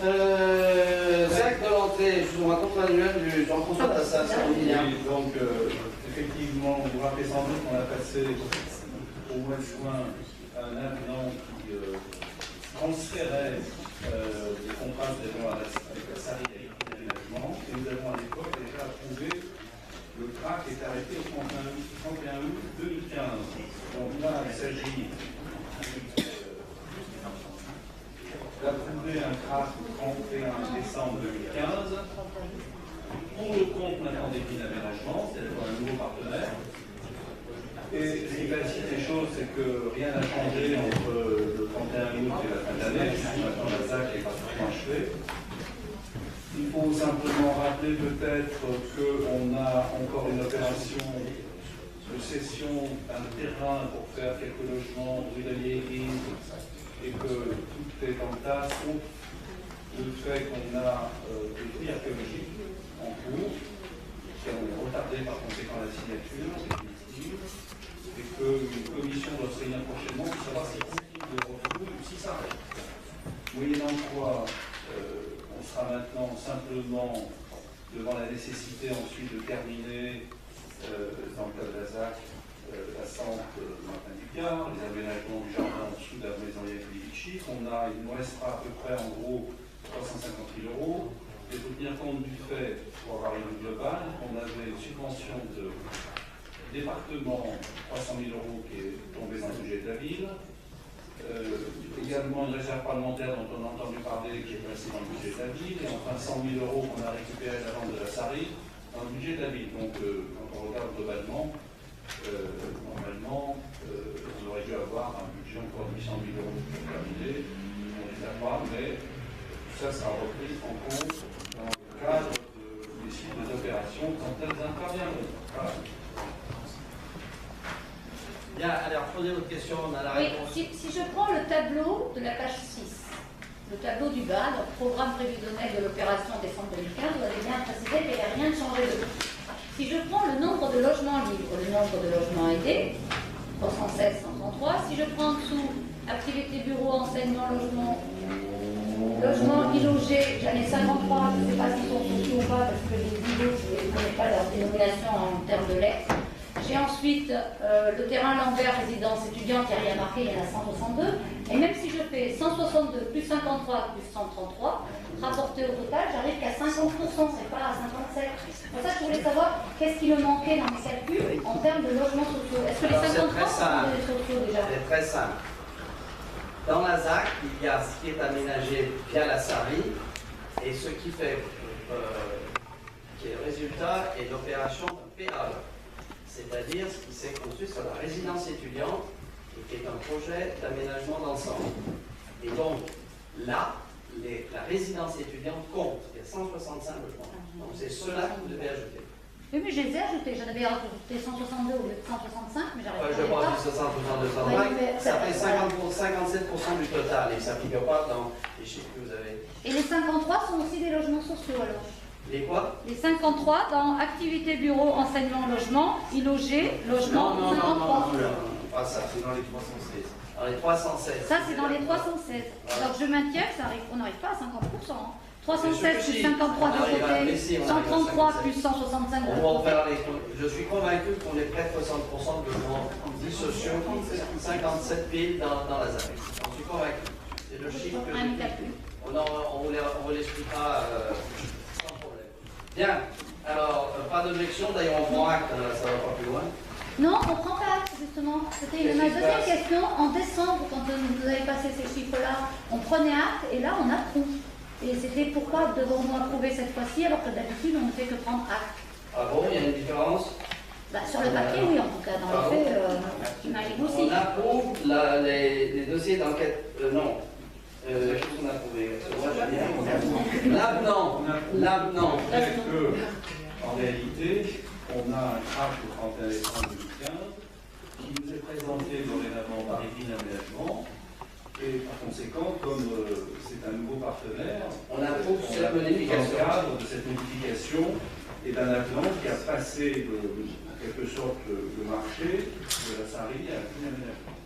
Acte de l'entrée, je vous raconte manuel du Jean-François Tassas. Oui, donc, effectivement, vous vous rappelez sans doute qu'on a passé au mois de juin un avenant qui transférait des contrats avec la SARI d'aménagement, et nous avons à l'époque déjà approuvé le CRA qui est arrêté au 31 août 2015. Donc là, il s'agit d'approuver un CRA 31 décembre 2015 pour le compte maintenant des filles d'aménagement, c'est-à-dire un nouveau partenaire. Et ce qui classifie les choses, c'est que rien n'a changé entre le 31 août et la fin de l'année, puisque maintenant la ZAC est pratiquement achevée. Il faut simplement rappeler peut-être qu'on a encore une opération de cession d'un terrain pour faire quelques logements, rue d'Aliéry, et que tout est en place, sauf le fait qu'on a des prix archéologiques en cours, qui ont retardé par conséquent la signature définitive, et qu'une commission doit se réunir prochainement pour savoir si continue de retrouver ou si ça arrête. Moyennant quoi, on sera maintenant simplement devant la nécessité ensuite de terminer dans le cadre de la ZAC la centre Martin Ducard, les aménagements du jardin en dessous de la maison Yakovlevitchi. Il nous restera à peu près en gros 350 000 €. Il faut tenir compte du fait, pour avoir une globale, qu'on avait une subvention de département 300 000 € qui est tombée dans le budget de la ville. Également une réserve parlementaire dont on a entendu parler qui est passée dans le budget de la ville, et enfin 100 000 € qu'on a récupéré à la vente de la SARI dans le budget de la ville. Donc quand on regarde globalement, normalement on aurait dû avoir un budget encore de 800 000 € pour terminer. On les a pas, mais tout ça sera repris en compte dans le cadre des suites des opérations quand elles interviendront. Voilà. Bien, alors posez votre question, on a la réponse. Oui, si je prends le tableau de la page 6, le tableau du bas, donc programme prévisionnel de l'opération décembre 2015, vous avez bien précisé qu'il n'y avait rien de changé de tout. Si je prends le nombre de logements libres, le nombre de logements aidés, 316, 133, si je prends en dessous activité bureau, enseignement, logement illogé, j'en ai 53, je ne sais pas s'ils sont sociaux ou pas, parce que les îlots, je ne connais pas leur dénomination en termes de lettres. J'ai ensuite le terrain Lambert, résidence étudiante, il n'y a rien marqué, il y en a 162. Et même si je fais 162 plus 53 plus 133, rapporté au total, j'arrive qu'à 50%, c'est pas à 57%. C'est pour ça que je voulais savoir qu'est-ce qui me manquait dans mes calculs en termes de logements sociaux. Est-ce que les 53 sont des sociaux déjà? C'est très simple. Dans la ZAC, il y a ce qui est aménagé via la SARI et ce qui fait, qui est le résultat est l'opération d'un PAE. C'est-à-dire ce qui s'est construit sur la résidence étudiante et qui est un projet d'aménagement d'ensemble. Et donc, là, la résidence étudiante compte. Il y a 165 logements. Donc, c'est cela que vous devez ajouter. Oui, mais je les ai ajoutés. J'en avais rajouté 162 au lieu de 165, mais j'arrive Je pas. pense que 162, ça fait 57% du total et ça ne figure pas dans les chiffres que vous avez. Et les 53 sont aussi des logements sociaux alors? Les quoi? Les 53 dans activité bureau, enseignement, logement, illogé, logement, 53. Non, pas ça, c'est dans les 316. Dans les 316. Ça, c'est dans les 316. Donc je maintiens que on n'arrive pas à 50%. Hein. 316 plus 53 de côté, 133 plus 165 de côté. Je suis convaincu qu'on est près de 60% de logements dits sociaux, 57 000 dans la ZAC. J'en suis convaincu. C'est le chiffre que on vous l'expliquera sans problème. Bien, alors, pas d'objection, d'ailleurs on prend acte, ça va pas plus loin. Non, on prend pas acte, justement. C'était ma deuxième question. En décembre, quand vous avez passé ces chiffres-là, on prenait acte et là, on approuve. Et c'était pourquoi devons-nous approuver cette fois-ci alors que d'habitude, on ne fait que prendre acte. Ah bon, il y a une différence? Sur le papier, oui, en tout cas. Dans les faits, j'imagine aussi. On approuve les dossiers d'enquête. Non. Qu'est-ce qu'on a approuvé? L'avenant fait que, en réalité, on a un CRAC au 31 décembre 2015 qui nous est présenté dorénavant par Evelyne Aménagement. Et par conséquent, comme c'est un nouveau partenaire, on approuve cette modification. Dans le cadre de cette modification et d'un avenant qui a passé en quelque sorte le marché de la SARI à Evelyne Aménagement.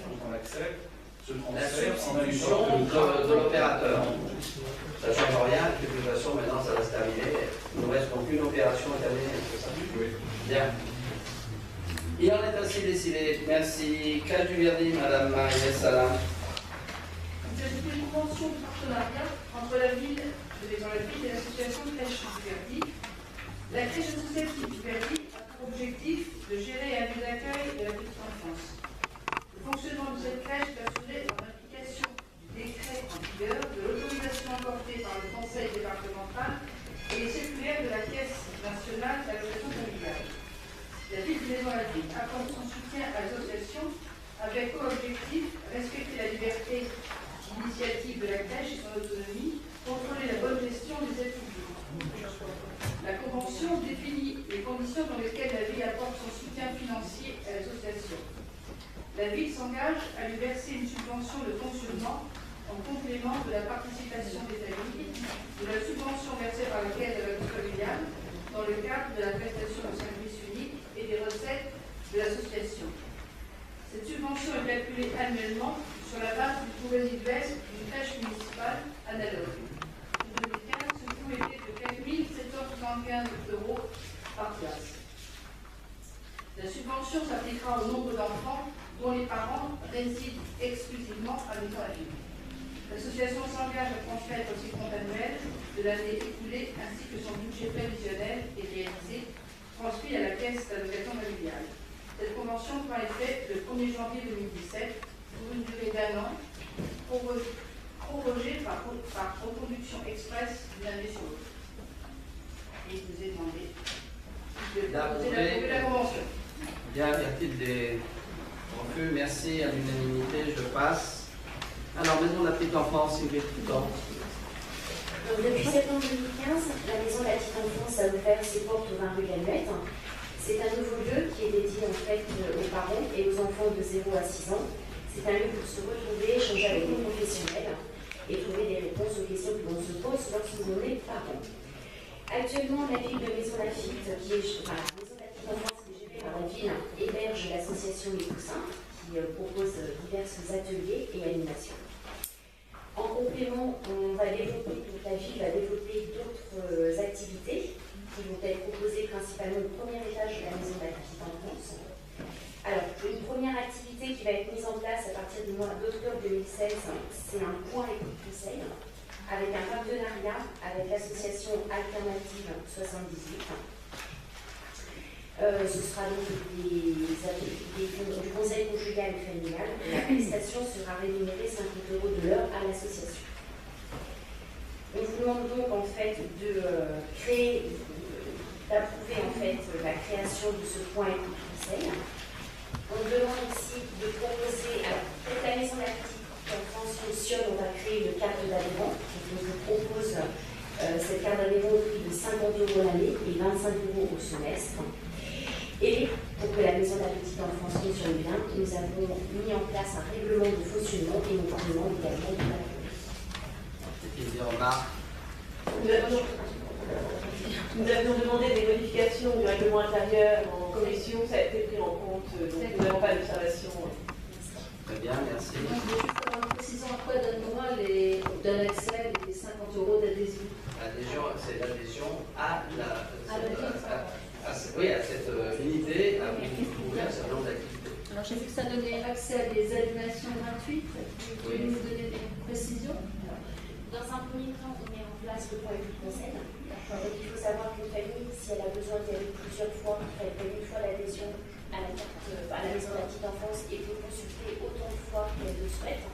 Donc on accepte ce transfert la substitution de l'opérateur. l'opération est terminée, c'est ça? Oui. Bien. Il en est ainsi décidé. Merci. Claude Duverdy, Madame Marie Salam. Vous avez une convention de partenariat entre la ville de Maison-la-Ville et l'association Crèche du Verdi. La crèche associative du Verdi a pour objectif de gérer un lieu d'accueil de la petite enfance. Le fonctionnement de cette crèche est assuré par l'application du décret en vigueur, de l'autorisation apportée par le Conseil départemental et les circulaires de la Caisse nationale d'allocation familiale. La ville de Maison-la-Ville apporte son soutien à l'association avec comme objectif respecter la liberté d'initiative de la crèche et son autonomie, contrôler la bonne gestion des aides publiques. La Convention définit les conditions dans lesquelles la ville apporte son soutien financier à l'association. La ville s'engage à lui verser une subvention de fonctionnement en complément de la participation des familles, de la subvention versée par la Caisse de la vie familiale dans le cadre de la prestation de service unique et des recettes de l'association. Cette subvention est calculée annuellement sur la base du coût résiduel d'une crèche municipale analogue. En 2015, ce coût était de 4 775 € par classe. La subvention s'appliquera au nombre d'enfants dont les parents résident exclusivement à Maison-la-Ville. L'association s'engage à transmettre ses comptes annuels de l'année écoulée ainsi que son budget prévisionnel et réalisé, transmis à la Caisse d'allocation familiale. Cette convention prend effet le 1er janvier 2017 pour une durée d'1 an, prorogée par reconduction express d'une année sur l'autre. Et il vous est demandé d'approuver la convention. Bien, y a-t-il des refus? Merci, à l'unanimité, je passe. Alors, Maison de la Petite Enfance, Sylvie Toutan. Depuis septembre 2015, la Maison de la Petite Enfance a ouvert ses portes au 20 rue Galluette. C'est un nouveau lieu qui est dédié en fait aux parents et aux enfants de 0 à 6 ans. C'est un lieu pour se retrouver, échanger avec des professionnels et trouver des réponses aux questions que l'on se pose lorsqu'on est parent. Actuellement, la ville de Maison-Lafitte, la Maison de la Petite Enfance qui est gérée par la ville, héberge l'association Les Coussins qui propose divers ateliers et animations. En complément, la ville va développer d'autres activités qui vont être proposées principalement au premier étage de la Maison de la Petite Enfance. Alors, une première activité qui va être mise en place à partir du mois d'octobre 2016, c'est un point écoute conseil avec un partenariat avec l'association Alternative 78. Ce sera donc du conseil conjugal et familial. La prestation sera rémunérée 50 € de l'heure à l'association. On vous demande donc en fait d'approuver en fait la création de ce point écoute conseil. On demande aussi de proposer, alors pour la Maison de la Petite Enfance fonctionne, on va créer une carte d'adhérent. On vous propose cette carte d'adhérent au prix de 50 € l'année et 25 € au semestre. Et pour que la Maison de la Petite Enfance fonctionne bien, nous avons mis en place un règlement de fonctionnement et nous demandons également de l'approuver. Est-il des remarques? Nous avions demandé des modifications du règlement intérieur en commission, ça a été pris en compte, donc nous n'avons pas d'observation. Très bien, merci. Je vais juste faire une précision après, donne-moi donne accès les 50 € d'adhésion. L'adhésion, c'est l'adhésion à la. À cette unité à ouvrir un certain nombre d'activités. Alors j'ai vu que ça donnait accès à des animations gratuites. Vous pouvez nous donner des précisions? Dans un premier temps, on met en place le point écoute conseil. Donc, il faut savoir qu'une famille, si elle a besoin d'y aller plusieurs fois, elle paye une fois l'adhésion à la Maison de la Petite Enfance et peut consulter autant de fois qu'elle le souhaite.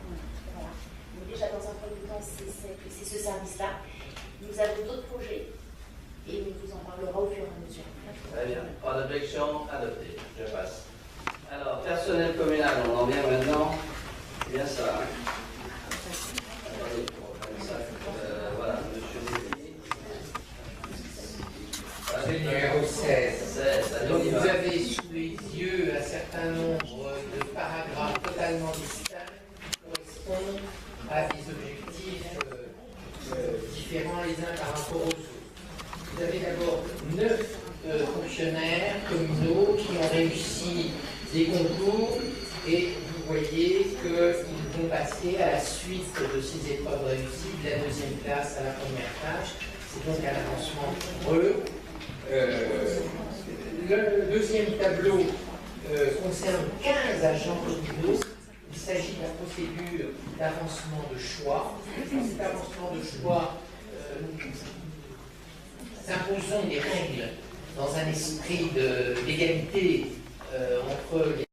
Voilà. Donc déjà, dans un premier temps, c'est ce service-là. Nous avons d'autres projets et on vous en parlera au fur et à mesure. Très bien. Pas d'objection, adopté. Je passe. Alors, personnel communal, on en vient maintenant. C'est bien ça. Hein? Voilà, monsieur Défi. C'est le numéro 16. Donc vous avez sous les yeux un certain nombre de paragraphes totalement distincts qui correspondent à des objectifs différents les uns par rapport aux autres. Vous avez d'abord 9 fonctionnaires communaux qui ont réussi des concours et vous voyez qu'ils vont passer à la suite de ces épreuves réussies de la 2e classe à la 1re classe. C'est donc un avancement heureux. Le deuxième tableau concerne 15 agents communaux. Il s'agit de la procédure d'avancement de choix. Cet avancement de choix, nous imposons des règles dans un esprit d'égalité entre